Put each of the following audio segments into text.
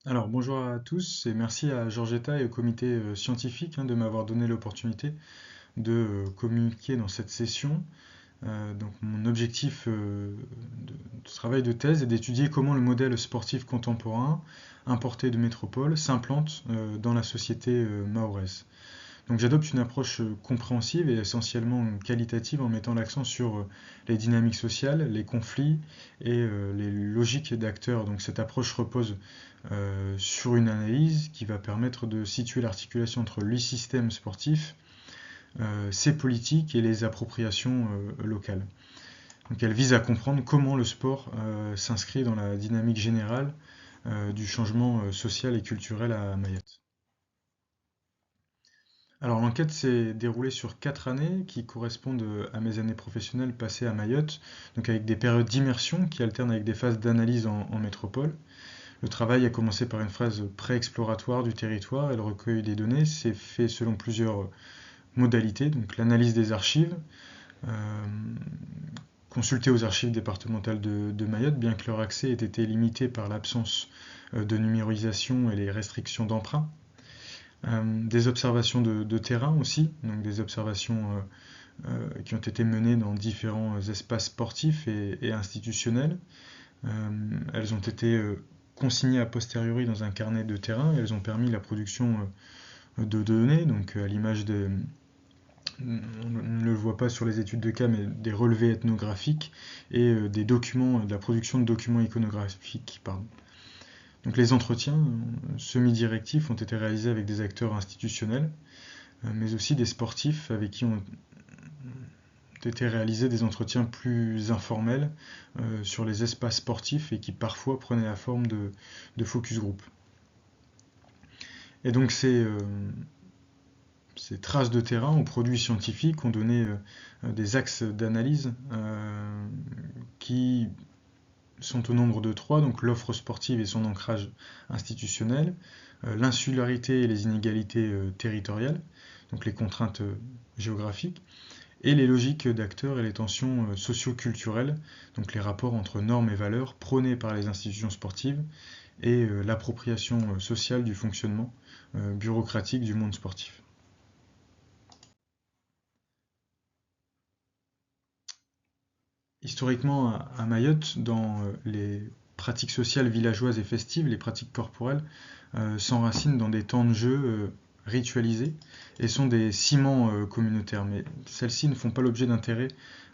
Alors bonjour à tous et merci à Georgetta et au comité scientifique de m'avoir donné l'opportunité de communiquer dans cette session. Donc mon objectif de travail de thèse est d'étudier comment le modèle sportif contemporain importé de métropole s'implante dans la société mahoraise. Donc j'adopte une approche compréhensive et essentiellement qualitative en mettant l'accent sur les dynamiques sociales, les conflits et les logiques d'acteurs. Donc cette approche repose sur une analyse qui va permettre de situer l'articulation entre le système sportif, ses politiques et les appropriations locales. Donc elle vise à comprendre comment le sport s'inscrit dans la dynamique générale du changement social et culturel à Mayotte. Alors l'enquête s'est déroulée sur 4 années qui correspondent à mes années professionnelles passées à Mayotte, donc avec des périodes d'immersion qui alternent avec des phases d'analyse en métropole. Le travail a commencé par une phase pré-exploratoire du territoire et le recueil des données s'est fait selon plusieurs modalités, donc l'analyse des archives, euh, consulter aux archives départementales de Mayotte, bien que leur accès ait été limité par l'absence de numérisation et les restrictions d'emprunt. Des observations de terrain aussi, donc des observations qui ont été menées dans différents espaces sportifs et institutionnels. Elles ont été consignées a posteriori dans un carnet de terrain et elles ont permis la production de données, donc à l'image de, on ne le voit pas sur les études de cas, mais des relevés ethnographiques et des documents, de la production de documents iconographiques, pardon. Donc les entretiens semi-directifs ont été réalisés avec des acteurs institutionnels, mais aussi des sportifs avec qui ont été réalisés des entretiens plus informels sur les espaces sportifs et qui parfois prenaient la forme de focus group. Et donc ces traces de terrain aux produits scientifiques ont donné des axes d'analyse qui sont au nombre de trois, donc l'offre sportive et son ancrage institutionnel, l'insularité et les inégalités territoriales, donc les contraintes géographiques, et les logiques d'acteurs et les tensions socio-culturelles, donc les rapports entre normes et valeurs prônées par les institutions sportives et l'appropriation sociale du fonctionnement bureaucratique du monde sportif. Historiquement, à Mayotte, dans les pratiques sociales villageoises et festives, les pratiques corporelles s'enracinent dans des temps de jeu ritualisés et sont des ciments communautaires. Mais celles-ci ne font pas l'objet d'intérêt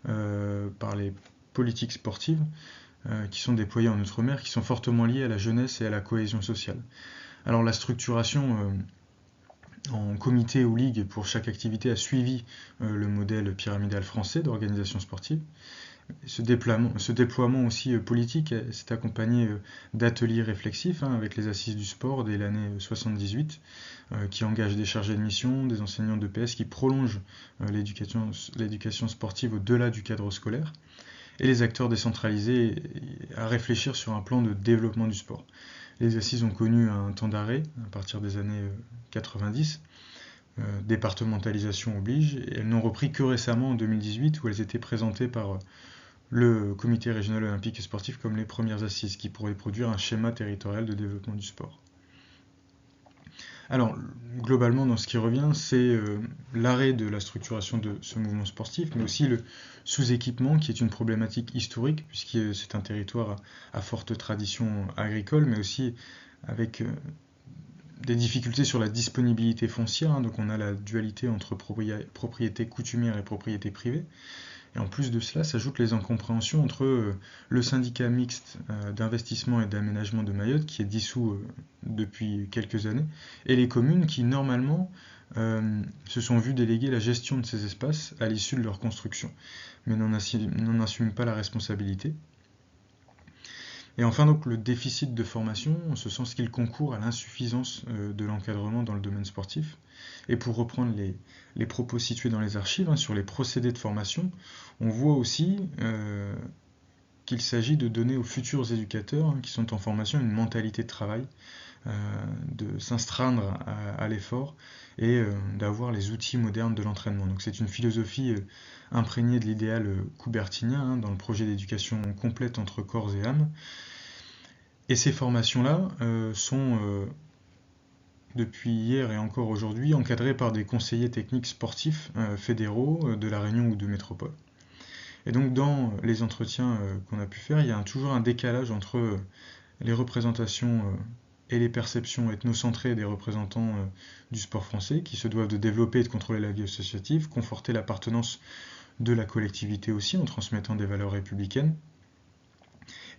par les politiques sportives qui sont déployées en Outre-mer, qui sont fortement liées à la jeunesse et à la cohésion sociale. Alors la structuration en comité ou ligue pour chaque activité a suivi le modèle pyramidal français d'organisation sportive. Ce déploiement aussi politique s'est accompagné d'ateliers réflexifs avec les assises du sport dès l'année 78, qui engagent des chargés de mission, des enseignants de PS qui prolongent l'éducation sportive au-delà du cadre scolaire, et les acteurs décentralisés à réfléchir sur un plan de développement du sport. Les assises ont connu un temps d'arrêt à partir des années 90, départementalisation oblige, et elles n'ont repris que récemment en 2018 où elles étaient présentées par le comité régional olympique et sportif comme les premières assises qui pourraient produire un schéma territorial de développement du sport. Alors, globalement, dans ce qui revient, c'est l'arrêt de la structuration de ce mouvement sportif, mais aussi le sous-équipement, qui est une problématique historique, puisque c'est un territoire à forte tradition agricole, mais aussi avec des difficultés sur la disponibilité foncière. Donc on a la dualité entre propriété coutumière et propriété privée. Et en plus de cela, s'ajoutent les incompréhensions entre le syndicat mixte d'investissement et d'aménagement de Mayotte, qui est dissous depuis quelques années, et les communes qui, normalement, se sont vues déléguer la gestion de ces espaces à l'issue de leur construction, mais n'en assument pas la responsabilité. Et enfin, donc, le déficit de formation, en ce sens qu'il concourt à l'insuffisance de l'encadrement dans le domaine sportif. Et pour reprendre les propos situés dans les archives sur les procédés de formation, on voit aussi qu'il s'agit de donner aux futurs éducateurs qui sont en formation une mentalité de travail, de s'astreindre à l'effort et d'avoir les outils modernes de l'entraînement. Donc c'est une philosophie imprégnée de l'idéal coubertinien dans le projet d'éducation complète entre corps et âme, Et ces formations-là sont, depuis hier et encore aujourd'hui, encadrées par des conseillers techniques sportifs fédéraux de La Réunion ou de métropole. Et donc dans les entretiens qu'on a pu faire, il y a toujours un décalage entre les représentations et les perceptions ethnocentrées des représentants du sport français, qui se doivent de développer et de contrôler la vie associative, conforter l'appartenance de la collectivité aussi en transmettant des valeurs républicaines,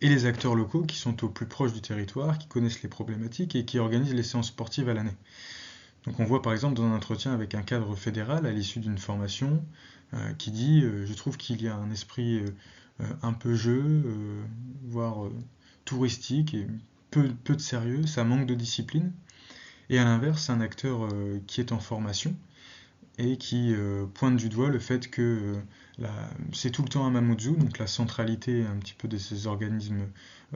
et les acteurs locaux qui sont au plus proche du territoire, qui connaissent les problématiques et qui organisent les séances sportives à l'année. Donc on voit par exemple dans un entretien avec un cadre fédéral à l'issue d'une formation qui dit je trouve qu'il y a un esprit un peu jeu, voire touristique et peu de sérieux, ça manque de discipline. Et à l'inverse, un acteur qui est en formation et qui pointe du doigt le fait que c'est tout le temps à Mamoudzou, donc la centralité un petit peu de ces organismes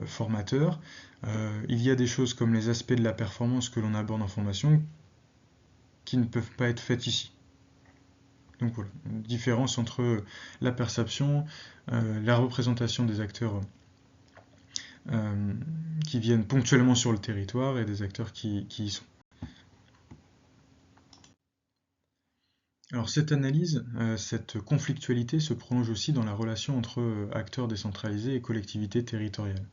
formateurs. Il y a des choses comme les aspects de la performance que l'on aborde en formation qui ne peuvent pas être faites ici. Donc voilà, une différence entre la perception, la représentation des acteurs qui viennent ponctuellement sur le territoire et des acteurs qui y sont. Alors cette analyse, cette conflictualité se prolonge aussi dans la relation entre acteurs décentralisés et collectivités territoriales.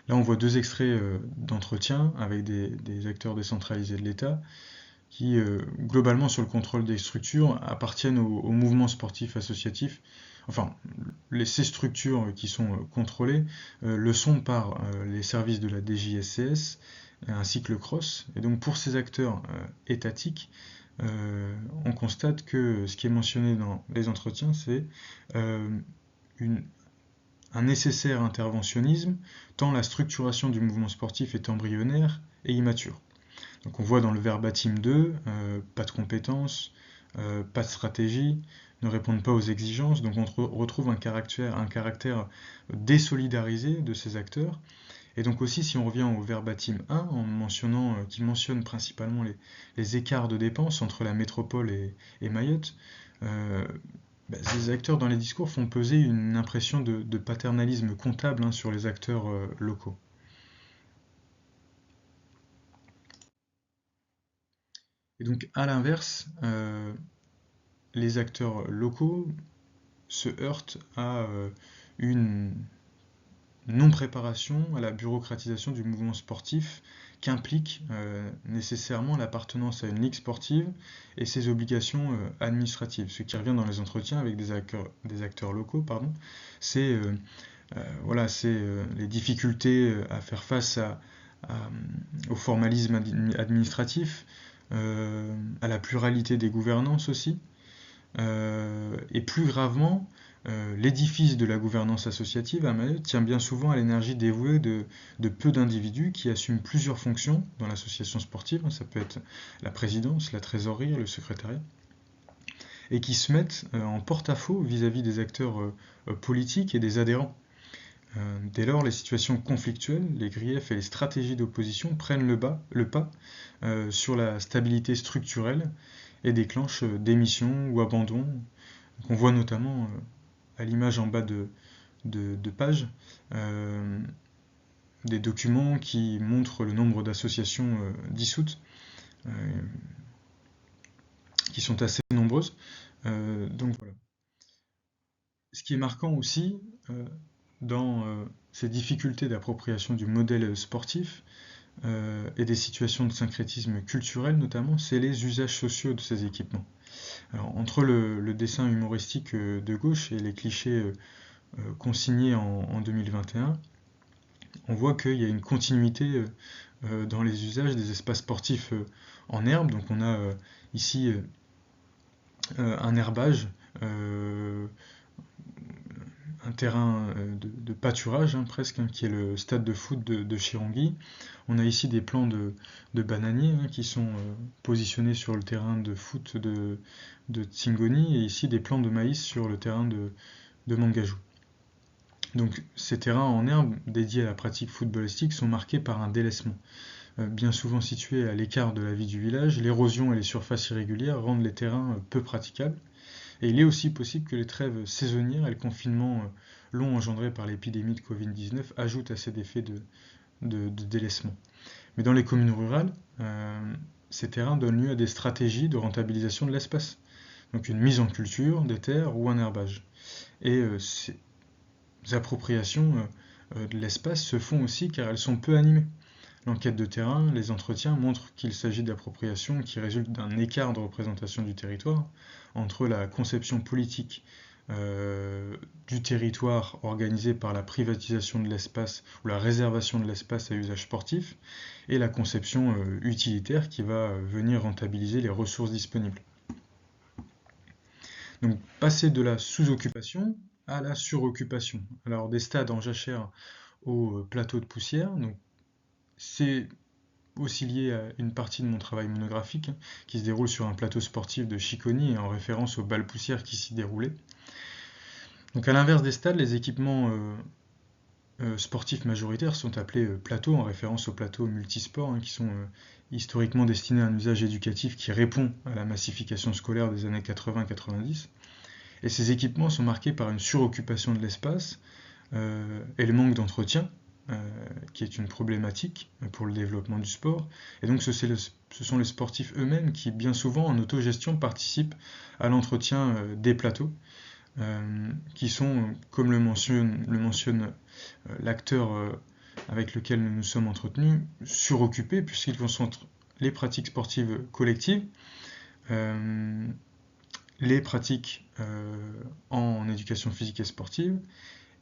Là on voit deux extraits d'entretien avec des acteurs décentralisés de l'État qui, globalement sur le contrôle des structures, appartiennent au mouvement sportif associatif. Enfin, ces structures qui sont contrôlées le sont par les services de la DJSCS ainsi que le CROSS. Et donc pour ces acteurs étatiques, on constate que ce qui est mentionné dans les entretiens, c'est un nécessaire interventionnisme, tant la structuration du mouvement sportif est embryonnaire et immature. Donc on voit dans le verbatim 2, pas de compétences, pas de stratégie, ne répondent pas aux exigences, donc on retrouve un caractère désolidarisé de ces acteurs. Et donc aussi, si on revient au verbatim 1, qui mentionne principalement les écarts de dépenses entre la métropole et Mayotte, ces acteurs dans les discours font peser une impression de paternalisme comptable sur les acteurs locaux. Et donc à l'inverse, les acteurs locaux se heurtent à une non-préparation à la bureaucratisation du mouvement sportif qu'implique nécessairement l'appartenance à une ligue sportive et ses obligations administratives. Ce qui revient dans les entretiens avec des acteurs locaux, c'est les difficultés à faire face au formalisme administratif, à la pluralité des gouvernances aussi, et plus gravement, l'édifice de la gouvernance associative à Mayotte tient bien souvent à l'énergie dévouée de peu d'individus qui assument plusieurs fonctions dans l'association sportive, ça peut être la présidence, la trésorerie, le secrétariat, et qui se mettent en porte-à-faux vis-à-vis des acteurs politiques et des adhérents. Dès lors, les situations conflictuelles, les griefs et les stratégies d'opposition prennent le pas sur la stabilité structurelle et déclenchent démission ou abandon. Donc on voit notamment à l'image en bas de page des documents qui montrent le nombre d'associations dissoutes, qui sont assez nombreuses. Donc voilà. Ce qui est marquant aussi dans ces difficultés d'appropriation du modèle sportif et des situations de syncrétisme culturel notamment, c'est les usages sociaux de ces équipements. Alors, entre le dessin humoristique de gauche et les clichés consignés en 2021, on voit qu'il y a une continuité dans les usages des espaces sportifs en herbe. Donc on a ici un herbage, un terrain de pâturage presque, qui est le stade de foot de Chirongui. On a ici des plants de bananiers qui sont positionnés sur le terrain de foot de Tsingoni, et ici des plants de maïs sur le terrain de Mangajou. Donc ces terrains en herbe dédiés à la pratique footballistique sont marqués par un délaissement. Bien souvent situés à l'écart de la vie du village, l'érosion et les surfaces irrégulières rendent les terrains peu praticables. Et il est aussi possible que les trêves saisonnières et le confinement long engendré par l'épidémie de Covid-19 ajoutent à ces effets de délaissement. Mais dans les communes rurales, ces terrains donnent lieu à des stratégies de rentabilisation de l'espace. Donc une mise en culture des terres ou un herbage. Et ces appropriations de l'espace se font aussi car elles sont peu animées. L'enquête de terrain, les entretiens montrent qu'il s'agit d'appropriations qui résultent d'un écart de représentation du territoire entre la conception politique du territoire organisée par la privatisation de l'espace ou la réservation de l'espace à usage sportif et la conception utilitaire qui va venir rentabiliser les ressources disponibles. Donc passer de la sous-occupation à la suroccupation. Alors des stades en jachère au plateau de poussière, donc c'est aussi lié à une partie de mon travail monographique qui se déroule sur un plateau sportif de Chicony et en référence aux balles poussières qui s'y déroulaient. Donc à l'inverse des stades, les équipements sportifs majoritaires sont appelés plateaux en référence aux plateaux multisports qui sont historiquement destinés à un usage éducatif qui répond à la massification scolaire des années 80-90. Et ces équipements sont marqués par une suroccupation de l'espace et le manque d'entretien, qui est une problématique pour le développement du sport. Et donc ce sont les sportifs eux-mêmes qui, bien souvent, en autogestion, participent à l'entretien des plateaux, qui sont, comme le mentionne l'acteur avec lequel nous nous sommes entretenus, suroccupés, puisqu'ils concentrent les pratiques sportives collectives, les pratiques en éducation physique et sportive,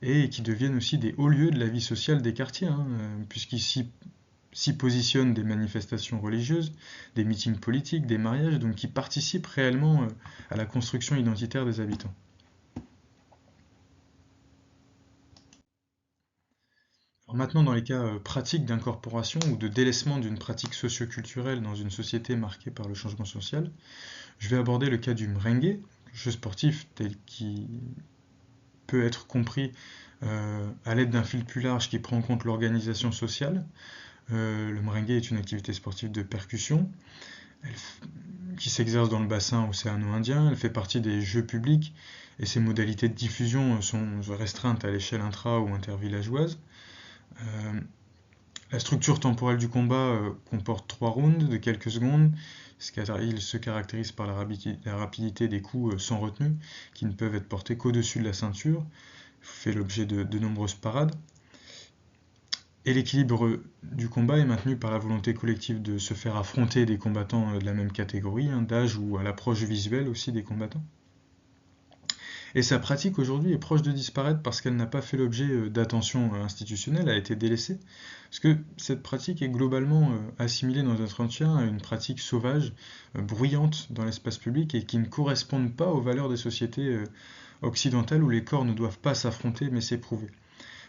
et qui deviennent aussi des hauts lieux de la vie sociale des quartiers, puisqu'ici s'y positionnent des manifestations religieuses, des meetings politiques, des mariages, donc qui participent réellement à la construction identitaire des habitants. Alors maintenant, dans les cas pratiques d'incorporation ou de délaissement d'une pratique socioculturelle dans une société marquée par le changement social, je vais aborder le cas du merengue, jeu sportif tel qu'il peut être compris à l'aide d'un fil plus large qui prend en compte l'organisation sociale. Le merengue est une activité sportive de percussion qui s'exerce dans le bassin océano-indien. Elle fait partie des jeux publics et ses modalités de diffusion sont restreintes à l'échelle intra- ou intervillageoise. La structure temporelle du combat comporte 3 rounds de quelques secondes. Il se caractérise par la rapidité des coups sans retenue, qui ne peuvent être portés qu'au-dessus de la ceinture. Il fait l'objet de nombreuses parades. Et l'équilibre du combat est maintenu par la volonté collective de se faire affronter des combattants de la même catégorie, d'âge ou à l'approche visuelle aussi des combattants. Et sa pratique aujourd'hui est proche de disparaître parce qu'elle n'a pas fait l'objet d'attention institutionnelle, a été délaissée. Parce que cette pratique est globalement assimilée dans notre entretien à une pratique sauvage, bruyante dans l'espace public et qui ne correspond pas aux valeurs des sociétés occidentales où les corps ne doivent pas s'affronter mais s'éprouver.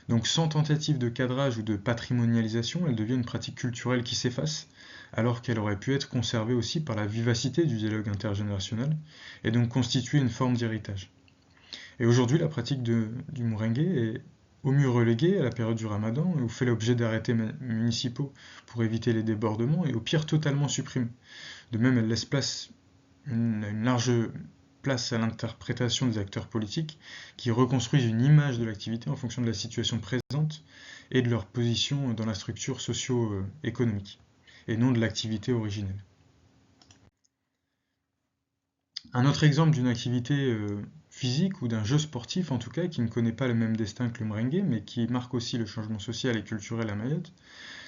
Donc sans tentative de cadrage ou de patrimonialisation, elle devient une pratique culturelle qui s'efface, alors qu'elle aurait pu être conservée aussi par la vivacité du dialogue intergénérationnel, et donc constituer une forme d'héritage. Et aujourd'hui, la pratique du merengue est au mieux reléguée à la période du ramadan, où fait l'objet d'arrêtés municipaux pour éviter les débordements, et au pire totalement supprimée. De même, elle laisse une large place à l'interprétation des acteurs politiques qui reconstruisent une image de l'activité en fonction de la situation présente et de leur position dans la structure socio-économique, et non de l'activité originelle. Un autre exemple d'une activité physique ou d'un jeu sportif en tout cas qui ne connaît pas le même destin que le merengue mais qui marque aussi le changement social et culturel à Mayotte,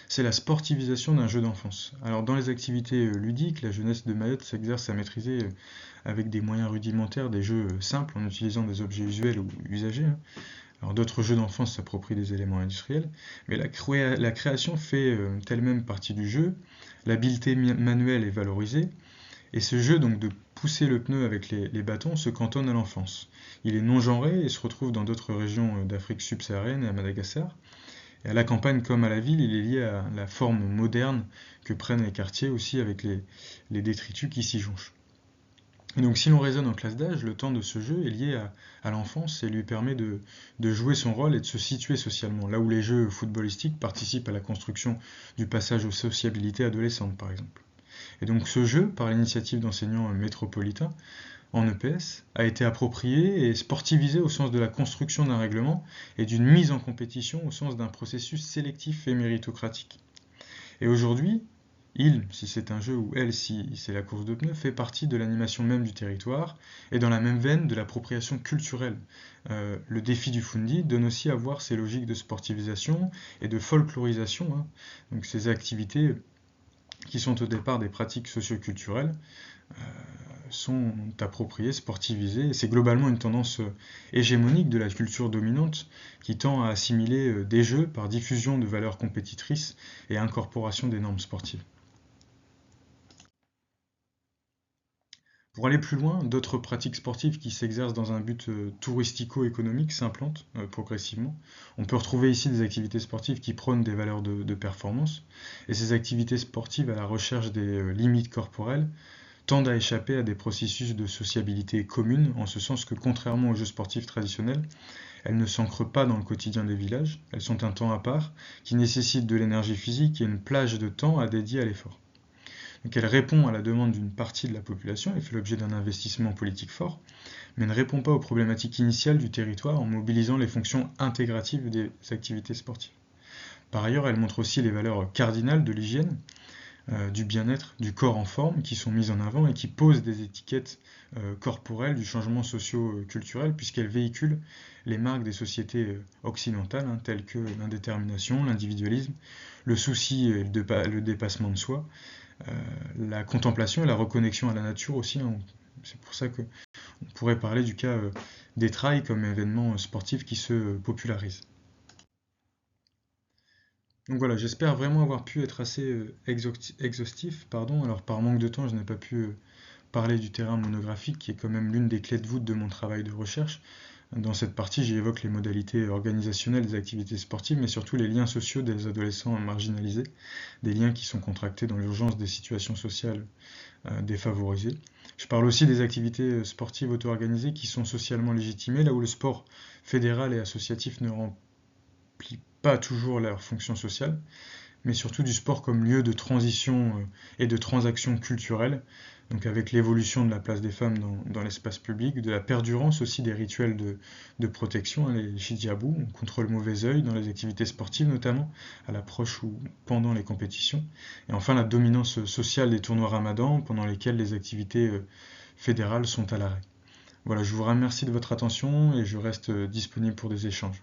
c'est la sportivisation d'un jeu d'enfance. Alors dans les activités ludiques, la jeunesse de Mayotte s'exerce à maîtriser avec des moyens rudimentaires des jeux simples en utilisant des objets usuels ou usagés. Alors d'autres jeux d'enfance s'approprient des éléments industriels, mais la création fait elle-même partie du jeu, l'habileté manuelle est valorisée, et ce jeu donc de pousser le pneu avec les bâtons se cantonne à l'enfance. Il est non genré et se retrouve dans d'autres régions d'Afrique subsaharienne et à Madagascar. Et à la campagne comme à la ville, il est lié à la forme moderne que prennent les quartiers aussi avec les détritus qui s'y jonchent. Et donc si l'on raisonne en classe d'âge, le temps de ce jeu est lié à l'enfance et lui permet de jouer son rôle et de se situer socialement, là où les jeux footballistiques participent à la construction du passage aux sociabilités adolescentes par exemple. Et donc ce jeu, par l'initiative d'enseignants métropolitains, en EPS, a été appropriée et sportivisée au sens de la construction d'un règlement et d'une mise en compétition au sens d'un processus sélectif et méritocratique. Et aujourd'hui, il, si c'est un jeu, ou elle, si c'est la course de pneus, fait partie de l'animation même du territoire et dans la même veine de l'appropriation culturelle. Le défi du Fundi donne aussi à voir ces logiques de sportivisation et de folklorisation, hein. Donc ces activités qui sont au départ des pratiques socioculturelles sont appropriées, sportivisées, et c'est globalement une tendance hégémonique de la culture dominante qui tend à assimiler des jeux par diffusion de valeurs compétitrices et incorporation des normes sportives. Pour aller plus loin, d'autres pratiques sportives qui s'exercent dans un but touristico-économique s'implantent progressivement. On peut retrouver ici des activités sportives qui prônent des valeurs de performance, et ces activités sportives à la recherche des limites corporelles tendent à échapper à des processus de sociabilité commune, en ce sens que contrairement aux jeux sportifs traditionnels, elles ne s'ancrent pas dans le quotidien des villages, elles sont un temps à part qui nécessite de l'énergie physique et une plage de temps à dédier à l'effort. Donc elle répond à la demande d'une partie de la population et fait l'objet d'un investissement politique fort, mais ne répond pas aux problématiques initiales du territoire en mobilisant les fonctions intégratives des activités sportives. Par ailleurs, elle montre aussi les valeurs cardinales de l'hygiène, du bien-être, du corps en forme, qui sont mises en avant et qui posent des étiquettes corporelles du changement socio-culturel, puisqu'elles véhiculent les marques des sociétés occidentales, hein, telles que l'indétermination, l'individualisme, le souci et le dépassement de soi, la contemplation et la reconnexion à la nature aussi, hein. C'est pour ça qu'on pourrait parler du cas des trails comme événement sportif qui se popularise. Donc voilà, j'espère vraiment avoir pu être assez exhaustif, pardon. Alors par manque de temps, je n'ai pas pu parler du terrain monographique, qui est quand même l'une des clés de voûte de mon travail de recherche. Dans cette partie, j'y évoque les modalités organisationnelles des activités sportives, mais surtout les liens sociaux des adolescents marginalisés, des liens qui sont contractés dans l'urgence des situations sociales défavorisées. Je parle aussi des activités sportives auto-organisées qui sont socialement légitimées, là où le sport fédéral et associatif ne remplit pas toujours leur fonction sociale, mais surtout du sport comme lieu de transition et de transaction culturelle, donc avec l'évolution de la place des femmes dans l'espace public, de la perdurance aussi des rituels de protection, hein, les hijabus, contre le mauvais œil dans les activités sportives notamment, à l'approche ou pendant les compétitions, et enfin la dominance sociale des tournois Ramadan, pendant lesquels les activités fédérales sont à l'arrêt. Voilà, je vous remercie de votre attention et je reste disponible pour des échanges.